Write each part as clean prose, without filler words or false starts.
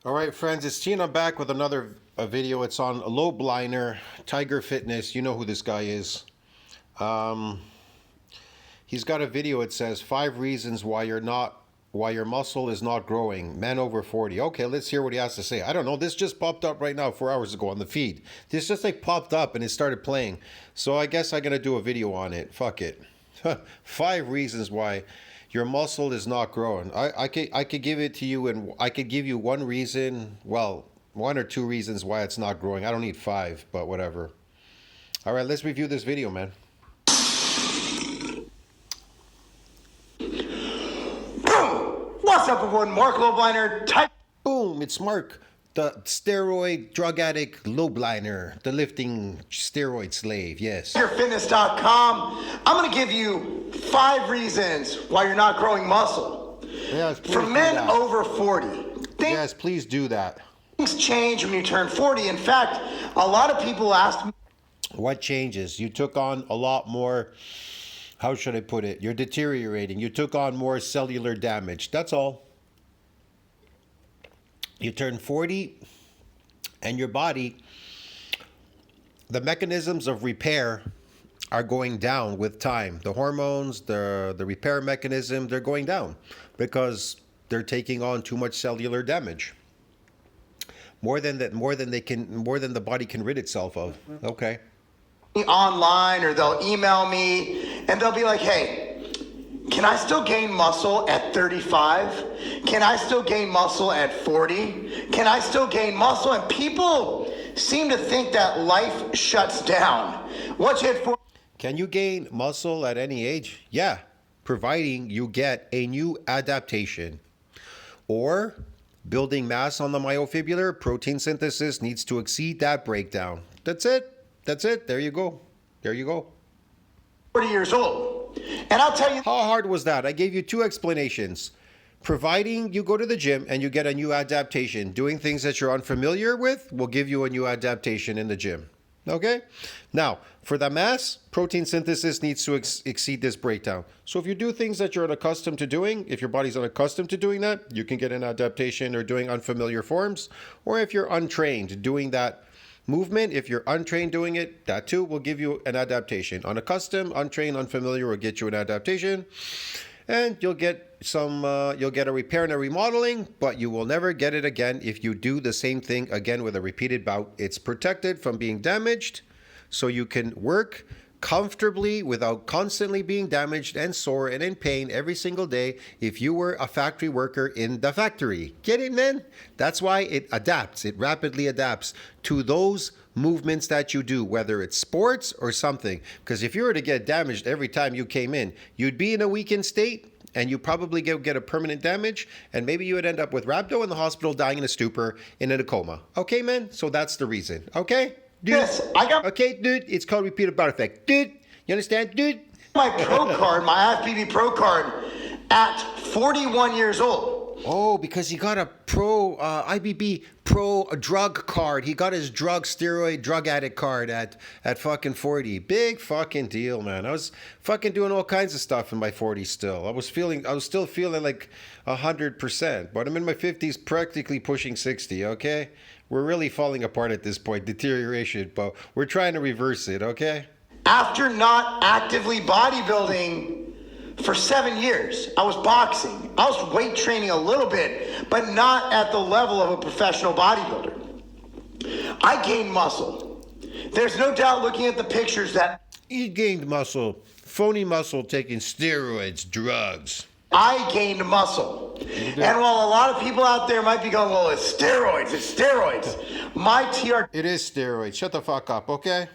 All right, friends, it's Tina back with another video. It's on Lobliner, Tiger Fitness. You know who this guy is. Um, he's got a video. It says 5 reasons why your muscle is not growing. Men over 40. Okay, let's hear what he has to say. I don't know. This just popped up right now 4 hours ago on the feed. This just like popped up and it started playing. So I guess I'm gonna do a video on it. Fuck it. 5 reasons why your muscle is not growing. I could give it to you, and I could give you one reason. Well, 1 or 2 reasons why it's not growing. I don't need 5, but whatever. All right, let's review this video, man. What's up, everyone? Mark Lobliner. Boom! It's Mark, the steroid drug addict Lobliner, the lifting steroid slave. Yes. TigerFitness.com. I'm going to give you 5 reasons why you're not growing muscle. Yes, please for do men that. over 40. Yes, please do that. Things change when you turn 40. In fact, a lot of people ask me, What changes? You took on a lot more. How should I put it? You're deteriorating. You took on more cellular damage. That's all. You turn 40 and your body, the mechanisms of repair are going down with time. The hormones, the repair mechanism, they're going down because they're taking on too much cellular damage. More than the body can rid itself of. Okay. online, or they'll email me and they'll be like, hey, can I still gain muscle at 35? Can I still gain muscle at 40? Can I still gain muscle? And people seem to think that life shuts down. Once you hit 40, Can you gain muscle at any age? Yeah, providing you get a new adaptation. Or building mass on the myofibrillar, protein synthesis needs to exceed that breakdown. That's it. That's it. There you go. There you go. 40 years old. And I'll tell you, How hard was that? I gave you 2 explanations. Providing you go to the gym and you get a new adaptation. Doing things that you're unfamiliar with will give you a new adaptation in the gym. Okay? Now, for the mass, protein synthesis needs to exceed this breakdown. So if you do things that you're unaccustomed to doing, if your body's unaccustomed to doing that, you can get an adaptation or doing unfamiliar forms. Or if you're untrained doing that movement, if you're untrained doing it, that too will give you an adaptation. Unaccustomed, untrained, unfamiliar will get you an adaptation. And you'll get a repair and a remodeling, but you will never get it again if you do the same thing again with a repeated bout. It's protected from being damaged, so you can work comfortably without constantly being damaged and sore and in pain every single day if you were a factory worker in the factory. Get it, man? That's why it adapts. It rapidly adapts to those movements that you do, whether it's sports or something. Because if you were to get damaged every time you came in, you'd be in a weakened state and you probably get a permanent damage, and maybe you would end up with rhabdo in the hospital, dying in a stupor, in a coma. Okay, man? So that's the reason. Okay? Dude? yes, I got Okay, dude? It's called repeated bout effect. Dude? You understand? Dude? my pro card, my IFBB pro card at 41 years old. Oh, because he got a pro IBB pro drug card. He got his steroid drug addict card at fucking 40. Big fucking deal, man. I was fucking doing all kinds of stuff in my 40s still. I was still feeling like 100%, but I'm in my 50s, practically pushing 60, okay? We're really falling apart at this point, deterioration, but we're trying to reverse it, okay? After not actively bodybuilding for 7 years, I was boxing. I was weight training a little bit, but not at the level of a professional bodybuilder. I gained muscle. There's no doubt looking at the pictures that He gained muscle, phony muscle, taking steroids, drugs. I gained muscle. And while a lot of people out there might be going, well, it's steroids, my It is steroids. Shut the fuck up, okay?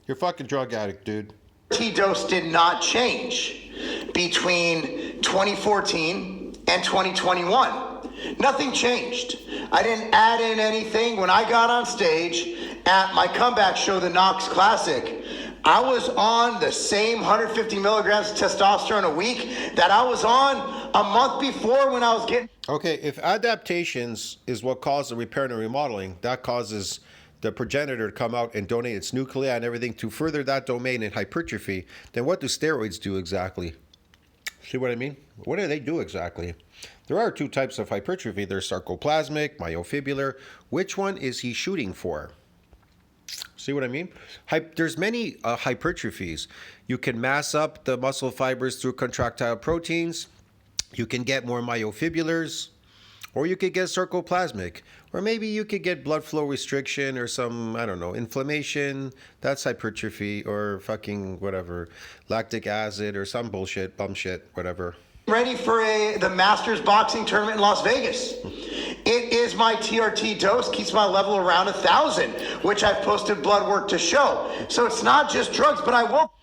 You're a fucking drug addict, dude. TRT dose did not change between 2014 and 2021. Nothing changed. I didn't add in anything. When I got on stage at my comeback show, the Knox Classic, I was on the same 150 milligrams of testosterone a week that I was on a month before when I was getting... Okay, if adaptations is what causes the repair and remodeling, that causes the progenitor to come out and donate its nuclei and everything to further that domain in hypertrophy, then what do steroids do exactly? See what I mean? What do they do exactly? There are two types of hypertrophy. There's sarcoplasmic, myofibrillar. Which one is he shooting for? See what I mean? There's many hypertrophies. You can mass up the muscle fibers through contractile proteins. You can get more myofibrillars, or you could get sarcoplasmic, or maybe you could get blood flow restriction or some, I don't know, inflammation. That's hypertrophy, or fucking whatever, lactic acid or some bullshit, bum shit, whatever. Ready for the Masters boxing tournament in Las Vegas. It is my TRT dose, keeps my level around 1,000, which I've posted blood work to show. So it's not just drugs, but I will.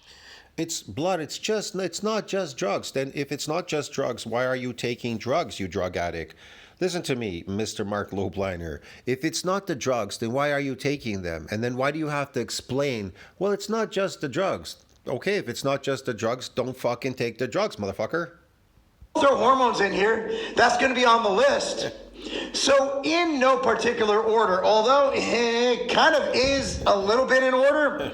It's blood. It's not just drugs. Then if it's not just drugs, why are you taking drugs, you drug addict? Listen to me, Mr. Mark Lobliner. If it's not the drugs, then why are you taking them? And then why do you have to explain, well, it's not just the drugs. Okay, if it's not just the drugs, don't fucking take the drugs, motherfucker. Throw hormones in here. That's going to be on the list. So in no particular order, although it kind of is a little bit in order,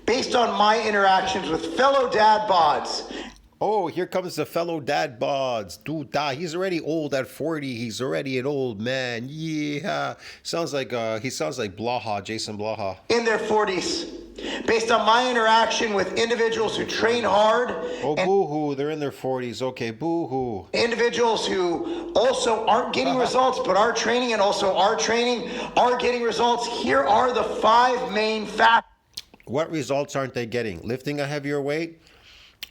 based on my interactions with fellow dad bods. Oh, here comes the fellow dad bods. Dude, he's already old at 40. He's already an old man. Yeah. He sounds like Blaha, Jason Blaha. In their 40s. Based on my interaction with individuals who train hard. Oh, boo-hoo. They're in their 40s. Okay, boo-hoo. Individuals who also aren't getting results, but are training and also are training, are getting results. Here are the 5 main factors. What results aren't they getting? Lifting a heavier weight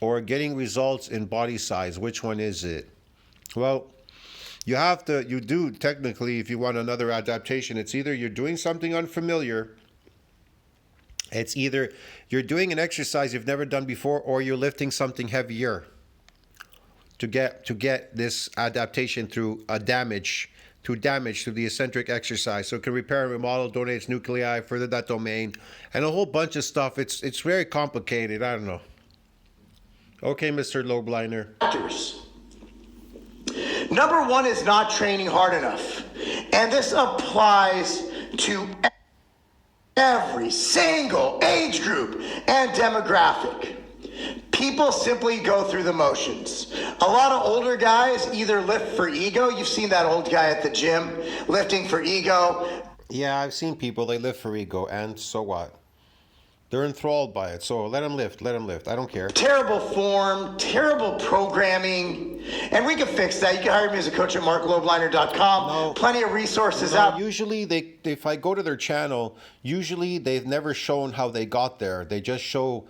or getting results in body size? Which one is it? Well, you do technically, if you want another adaptation, it's either you're doing something unfamiliar, it's either you're doing an exercise you've never done before, or you're lifting something heavier to get this adaptation through damage to the eccentric exercise. So it can repair and remodel, donates nuclei, further that domain, and a whole bunch of stuff. It's very complicated. I don't know. Okay, Mr. Lobliner. Number 1 is not training hard enough. And this applies to every single age group and demographic. People simply go through the motions. A lot of older guys either lift for ego. You've seen that old guy at the gym lifting for ego. Yeah, I've seen people, they lift for ego, and so what? They're enthralled by it, so let them lift. I don't care. Terrible form, terrible programming, and we can fix that. You can hire me as a coach at marklobliner.com. No. Plenty of resources out. Usually, if I go to their channel, usually they've never shown how they got there. They just show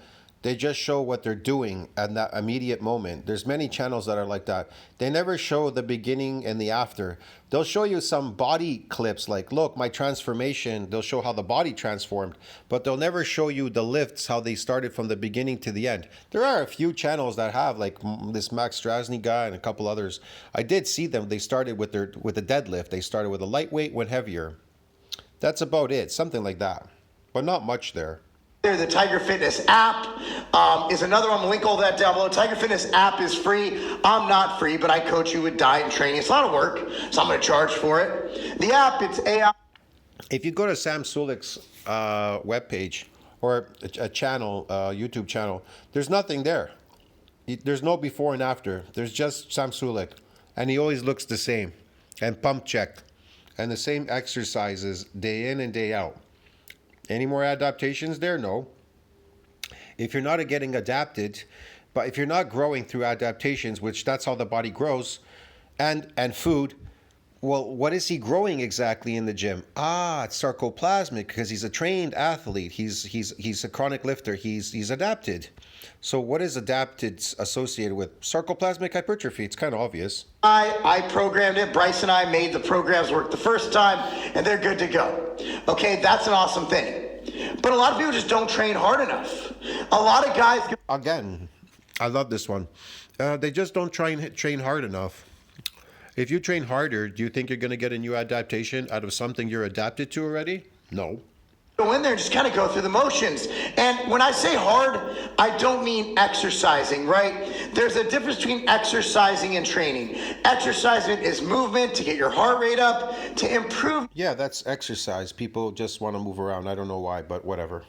what they're doing at that immediate moment. There's many channels that are like that. They never show the beginning and the after. They'll show you some body clips like, look, my transformation. They'll show how the body transformed, but they'll never show you the lifts, how they started from the beginning to the end. There are a few channels that have, like this Max Strasny guy and a couple others. I did see them. They started with a deadlift. They started with a lightweight, went heavier. That's about it. Something like that, but not much there. The Tiger Fitness app is another one. I'll link all that down below. Tiger Fitness app is free. I'm not free, but I coach you with diet and training. It's a lot of work, so I'm going to charge for it. The app, it's AI. If you go to Sam Sulik's webpage or a channel, YouTube channel, there's nothing there. There's no before and after. There's just Sam Sulik, and he always looks the same and pump checked, and the same exercises day in and day out. Any more adaptations there? No. If you're not getting adapted, but if you're not growing through adaptations, which that's how the body grows, and food, well, what is he growing exactly in the gym? It's sarcoplasmic because he's a trained athlete. He's a chronic lifter. He's adapted. So what is adapted associated with? Sarcoplasmic hypertrophy. It's kind of obvious. I programmed it. Bryce and I made the programs work the first time, and they're good to go. Okay, that's an awesome thing. But a lot of people just don't train hard enough. A lot of guys... Again, I love this one. They just don't train hard enough. If you train harder, do you think you're going to get a new adaptation out of something you're adapted to already? No. Go in there and just kind of go through the motions. And when I say hard, I don't mean exercising, right? There's a difference between exercising and training. Exercising is movement to get your heart rate up, to improve. Yeah, that's exercise. People just want to move around. I don't know why, but whatever.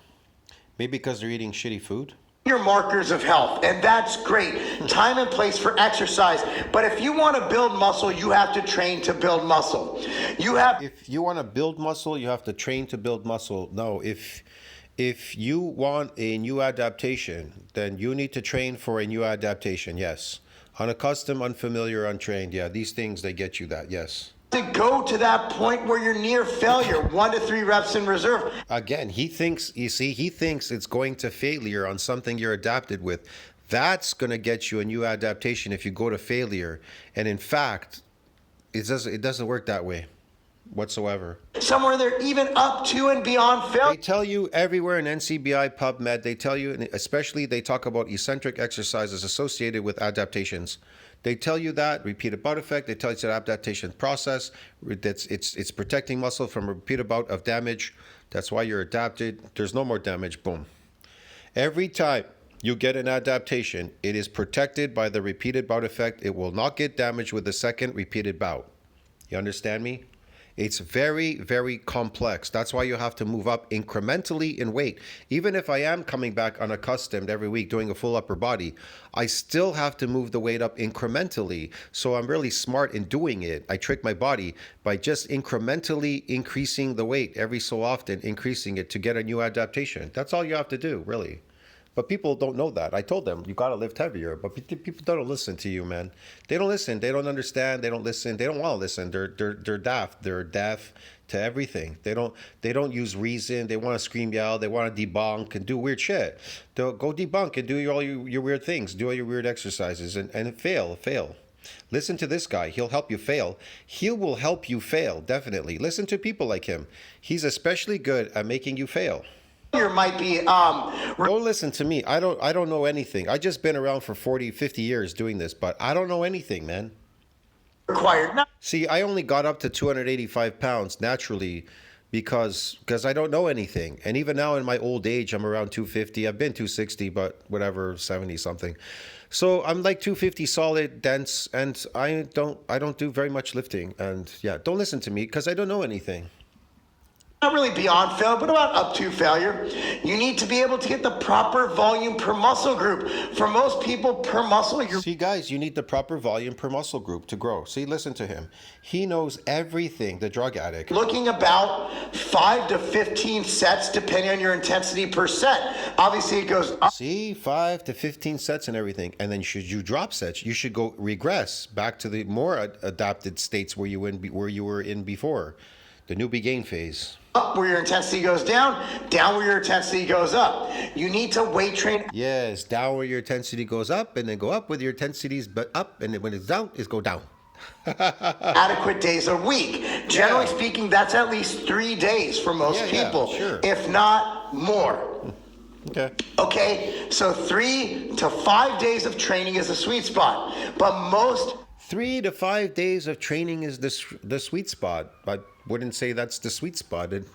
Maybe because they're eating shitty food. your markers of health, and that's great. Time and place for exercise. But if you want to build muscle, you have to train to build muscle. If you want to build muscle, you have to train to build muscle. No, if you want a new adaptation, then you need to train for a new adaptation. Yes. Unaccustomed, unfamiliar, untrained. Yeah, these things, they get you that. Yes. To go to that point where you're near failure, 1 to 3 reps in reserve. Again, he thinks it's going to failure on something you're adapted with. That's going to get you a new adaptation if you go to failure. And in fact, it doesn't work that way whatsoever. Somewhere they're even up to and beyond failure. They tell you everywhere in NCBI PubMed, they tell you, and especially they talk about eccentric exercises associated with adaptations. They tell you that repeated bout effect. They tell you it's an adaptation process. It's protecting muscle from a repeated bout of damage. That's why you're adapted. There's no more damage. Boom. Every time you get an adaptation, it is protected by the repeated bout effect. It will not get damaged with the second repeated bout. You understand me? It's very, very complex. That's why you have to move up incrementally in weight. Even if I am coming back unaccustomed every week doing a full upper body, I still have to move the weight up incrementally. So I'm really smart in doing it. I trick my body by just incrementally increasing the weight every so often, increasing it to get a new adaptation. That's all you have to do, really. But people don't know that. I told them, you got to lift heavier. But people don't listen to you, man. They don't listen. They don't understand. They don't listen. They don't want to listen. They're daft. They're deaf to everything. They don't use reason. They want to scream, yell. They want to debunk and do weird shit. They'll go debunk and do all your weird things. Do all your weird exercises and fail. Listen to this guy. He'll help you fail. He will help you fail, definitely. Listen to people like him. He's especially good at making you fail. Might be don't listen to me. I don't know anything. I just been around for 40, 50 years doing this, but I don't know anything, man. required. See, I only got up to 285 pounds naturally because I don't know anything. And even now in my old age, I'm around 250. I've been 260, but whatever, 70 something. So I'm like 250 solid, dense, and I don't do very much lifting. And yeah, don't listen to me because I don't know anything. Not really beyond failure, but about up to failure. You need to be able to get the proper volume per muscle group. For most people, per muscle, See, guys, you need the proper volume per muscle group to grow. See, listen to him. He knows everything, the drug addict. Looking about 5 to 15 sets, depending on your intensity per set. Obviously, it goes up. See, 5 to 15 sets and everything. And then should you drop sets, you should go regress back to the more adapted states where you were in before, the newbie gain phase. Up where your intensity goes down where your intensity goes up. You need to weight train. Yes, down where your intensity goes up, and then go up with your intensities, but up, and then when it's down, it's go down. Adequate days a week. Generally speaking, that's at least 3 days for most people, sure. If not more. Okay, so 3 to 5 days of training is the sweet spot, but most 3 to 5 days of training is the sweet spot. I wouldn't say that's the sweet spot. And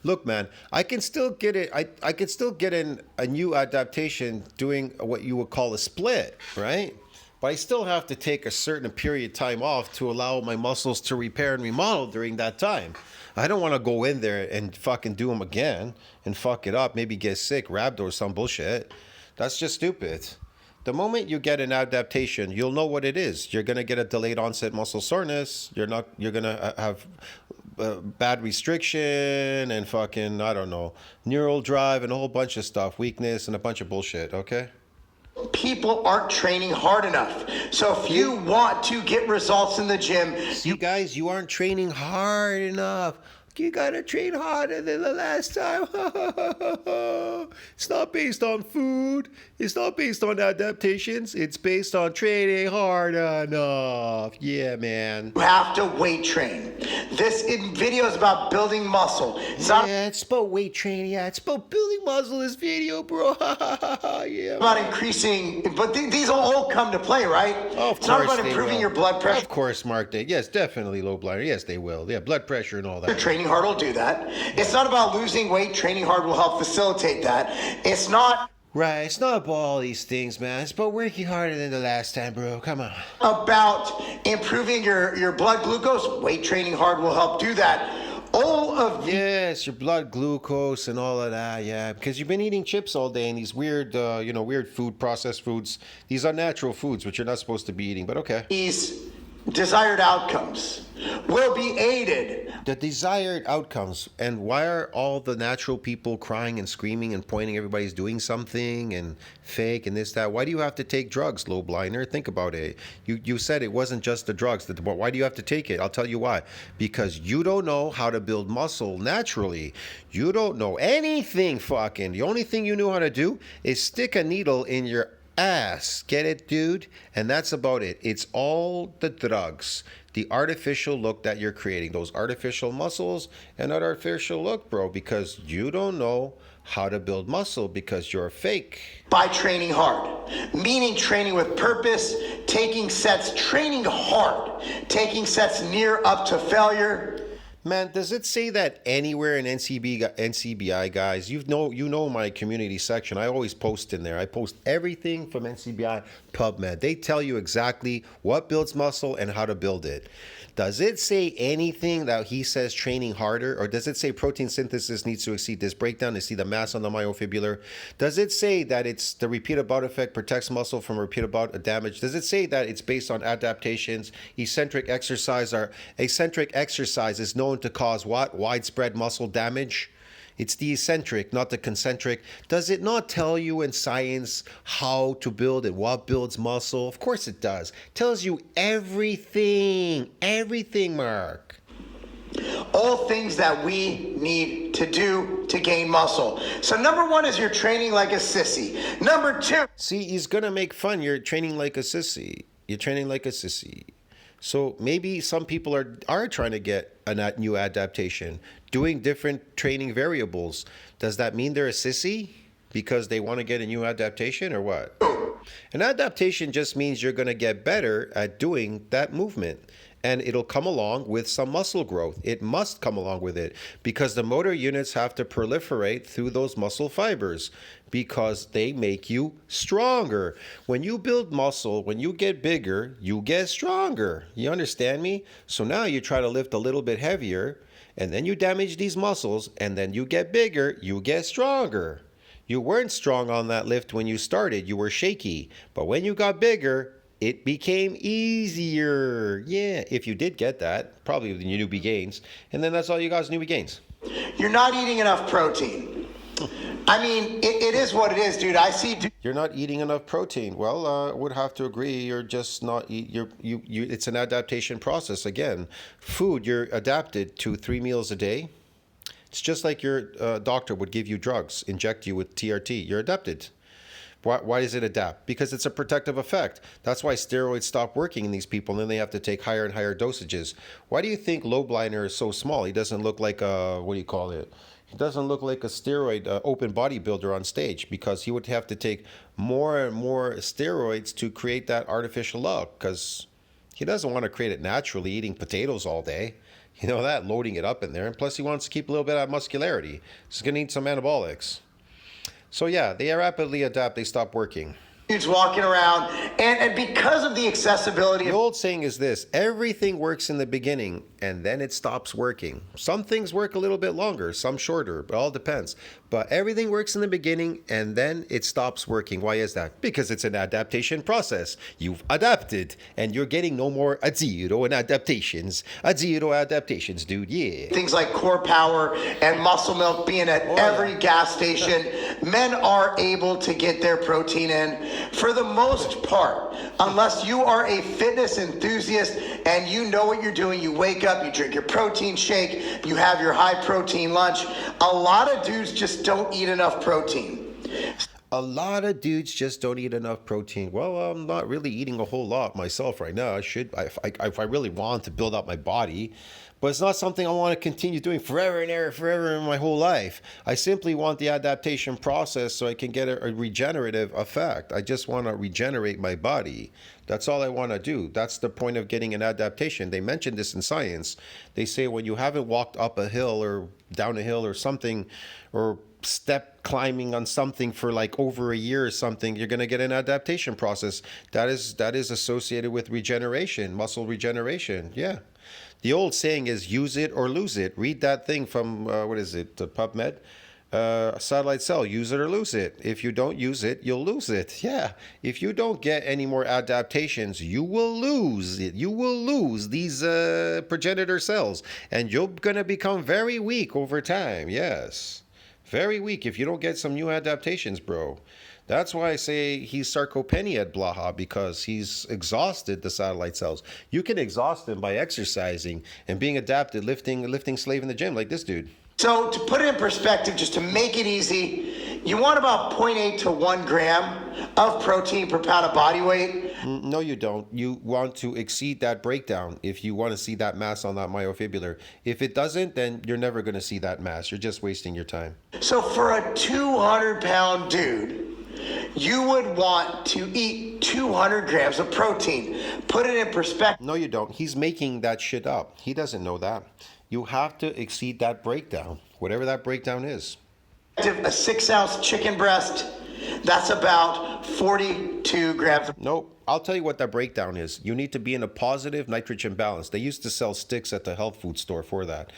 look, man, I can still get it. I could still get in a new adaptation doing what you would call a split, right? But I still have to take a certain period of time off to allow my muscles to repair and remodel during that time. I don't want to go in there and fucking do them again and fuck it up, maybe get sick, rhabdo or some bullshit. That's just stupid. The moment you get an adaptation, you'll know what it is. You're going to get a delayed onset muscle soreness. You're going to have bad restriction and fucking, I don't know, neural drive and a whole bunch of stuff, weakness and a bunch of bullshit, okay? People aren't training hard enough. So if you want to get results in the gym, you guys, you aren't training hard enough. You gotta train harder than the last time. It's not based on food. It's not based on adaptations. It's based on training hard enough. Yeah, man. You have to weight train. This video is about building muscle. It's about weight training. Yeah, it's about building muscle. This video, bro. Yeah. About increasing, but these will all come to play, right? It's not about improving your blood pressure. Of course, Mark. Yes, definitely, Lobliner. Yes, they will. Yeah, blood pressure and all that. Training hard will do that. It's not about losing weight. Training hard will help facilitate that. It's not. Right, it's not about all these things, man. It's about working harder than the last time, bro. Come on. About improving your blood glucose. Weight training hard will help do that. All of Yes, your blood glucose and all of that. Yeah, because you've been eating chips all day and these weird, weird food, processed foods. These are natural foods, which you're not supposed to be eating. But okay. these desired outcomes will be aided. The desired outcomes. And why are all the natural people crying and screaming and pointing everybody's doing something and fake and this, that? Why do you have to take drugs, Lobliner? Think about it. You said it wasn't just the drugs. But why do you have to take it? I'll tell you why. Because you don't know how to build muscle naturally. You don't know anything fucking. The only thing you knew how to do is stick a needle in your ass. Get it, dude? And that's about it. It's all the drugs, the artificial look that you're creating, those artificial muscles and that artificial look, bro, because you don't know how to build muscle because you're fake. By training hard, meaning training with purpose, taking sets, training hard, taking sets near up to failure. Man, does it say that anywhere in NCBI, guys? You know my community section. I always post in there. I post everything from NCBI PubMed. They tell you exactly what builds muscle and how to build it. Does it say anything that he says training harder? Or does it say protein synthesis needs to exceed this breakdown to see the mass on the myofibrillar? Does it say that it's the repeated bout effect protects muscle from repeated bout damage? Does it say that it's based on adaptations? Eccentric exercise is known to cause what? Widespread muscle damage? It's the eccentric, not the concentric. Does it not tell you in science how to build and what builds muscle? Of course it does. It tells you everything, Mark. All things that we need to do to gain muscle. So number one is you're training like a sissy. Number two. See, he's going to make fun. You're training like a sissy. You're training like a sissy. So maybe some people are trying to get a new adaptation, doing different training variables. Does that mean they're a sissy because they want to get a new adaptation or what? An adaptation just means you're going to get better at doing that movement. And it'll come along with some muscle growth. It must come along with it because the motor units have to proliferate through those muscle fibers because they make you stronger. When you build muscle, when you get bigger, you get stronger. You understand me? So now you try to lift a little bit heavier and then you damage these muscles and then you get bigger, you get stronger. You weren't strong on that lift when you started. You were shaky. But when you got bigger, it became easier. Yeah, if you did get that, probably with your newbie gains. And then that's all you got is newbie gains. You're not eating enough protein. I mean, it is what it is, dude. I see. You're not eating enough protein. Well, I would have to agree. You're just not. It's an adaptation process. Again, food. You're adapted to 3 meals a day. It's just like your doctor would give you drugs, inject you with TRT. You're adapted. Why does it adapt? Because it's a protective effect. That's why steroids stop working in these people, and then they have to take higher and higher dosages. Why do you think Lobliner is so small? He doesn't look like a, what do you call it? He doesn't look like a steroid open bodybuilder on stage because he would have to take more and more steroids to create that artificial look because he doesn't want to create it naturally eating potatoes all day. You know that, loading it up in there. And plus he wants to keep a little bit of muscularity. He's going to need some anabolics. So yeah, they rapidly adapt. They stop working. Dudes walking around, and because of the accessibility. The old saying is this: everything works in the beginning, and then it stops working. Some things work a little bit longer, some shorter, but all depends. But everything works in the beginning, and then it stops working. Why is that? Because it's an adaptation process. You've adapted, and you're getting no more zero adaptations, dude. Yeah. Things like core power and muscle milk being at every gas station. Men are able to get their protein in. For the most part, unless you are a fitness enthusiast and you know what you're doing, you wake up, you drink your protein shake, you have your high protein lunch. A lot of dudes just don't eat enough protein. A lot of dudes just don't eat enough protein. Well, I'm not really eating a whole lot myself right now. I should, if I really want to build up my body. But it's not something I want to continue doing forever in my whole life. I simply want the adaptation process so I can get a regenerative effect. I just want to regenerate my body. That's all I want to do. That's the point of getting an adaptation. They mentioned this in science. They say when you haven't walked up a hill or down a hill or something, or step climbing on something for like over a year or something, you're going to get an adaptation process. That is associated with regeneration, muscle regeneration. Yeah. The old saying is use it or lose it. Read that thing from, what is it, PubMed? Satellite cell, use it or lose it. If you don't use it, you'll lose it. Yeah. If you don't get any more adaptations, you will lose it. You will lose these progenitor cells, and you're going to become very weak over time. Yes. Very weak if you don't get some new adaptations, bro. That's why I say he's sarcopenia, Blaha, because he's exhausted the satellite cells. You can exhaust them by exercising and being adapted, lifting slave in the gym like this dude. So to put it in perspective, just to make it easy, you want about 0.8 to 1 gram of protein per pound of body weight. No, you don't. You want to exceed that breakdown if you want to see that mass on that myofibrillar. If it doesn't, then you're never going to see that mass. You're just wasting your time. So for a 200-pound dude, you would want to eat 200 grams of protein. Put it in perspective. No, you don't. He's making that shit up. He doesn't know that. You have to exceed that breakdown, whatever that breakdown is. A 6-ounce chicken breast, that's about 42 grams. Nope. I'll tell you what that breakdown is. You need to be in a positive nitrogen balance. They used to sell sticks at the health food store for that,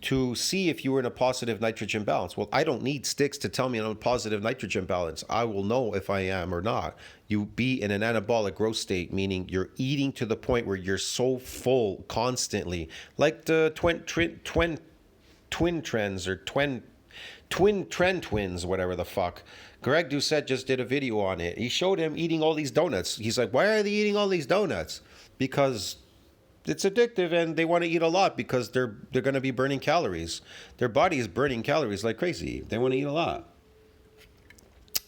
to see if you were in a positive nitrogen balance. Well, I don't need sticks to tell me I'm in a positive nitrogen balance. I will know if I am or not. You be in an anabolic growth state, meaning you're eating to the point where you're so full constantly, like the twin trends or twin trend twins, whatever the fuck. Greg Doucette just did a video on it. He showed him eating all these donuts. He's like, why are they eating all these donuts? Because it's addictive and they want to eat a lot because they're going to be burning calories. Their body is burning calories like crazy. They want to eat a lot.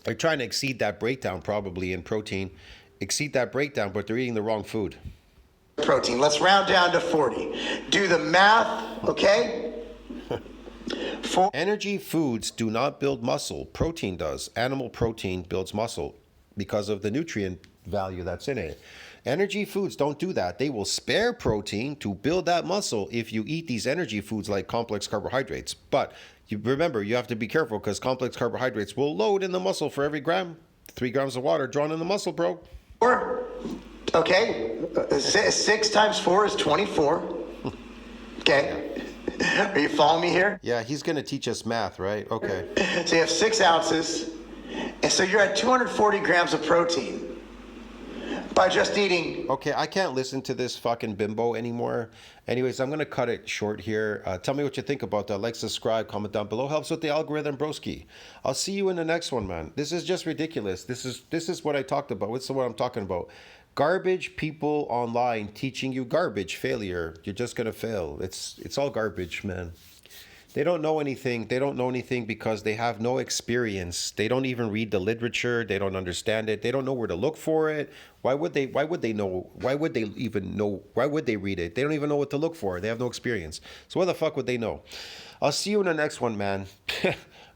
They're trying to exceed that breakdown probably in protein. Exceed that breakdown, but they're eating the wrong food. Protein. Let's round down to 40. Do the math, okay? Energy foods do not build muscle. Protein does. Animal protein builds muscle because of the nutrient value that's in it. Energy foods don't do that. They will spare protein to build that muscle if you eat these energy foods like complex carbohydrates. But you remember, you have to be careful because complex carbohydrates will load in the muscle for every gram. 3 grams of water drawn in the muscle, bro. 4, okay. 6 times 4 is 24. Okay. Are you following me here? Yeah, he's going to teach us math, right? Okay. So you have 6 ounces. And so you're at 240 grams of protein by just eating. Okay, I can't listen to this fucking bimbo anymore. Anyways, I'm going to cut it short here. Tell me what you think about that. Like, subscribe, comment down below. Helps with the algorithm, broski. I'll see you in the next one, man. This is just ridiculous. This is what I talked about. What's what I'm talking about? Garbage people online teaching you garbage, failure. You're just going to fail. It's all garbage, man. They don't know anything. They don't know anything because they have no experience. They don't even read the literature. They don't understand it. They don't know where to look for it. Why would they know? Why would they even know? Why would they read it? They don't even know what to look for. They have no experience. So what the fuck would they know? I'll see you in the next one, man.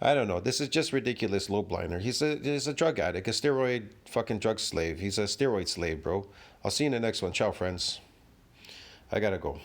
I don't know. This is just ridiculous, Lobliner. He's a drug addict, a steroid fucking drug slave. He's a steroid slave, bro. I'll see you in the next one. Ciao, friends. I gotta go.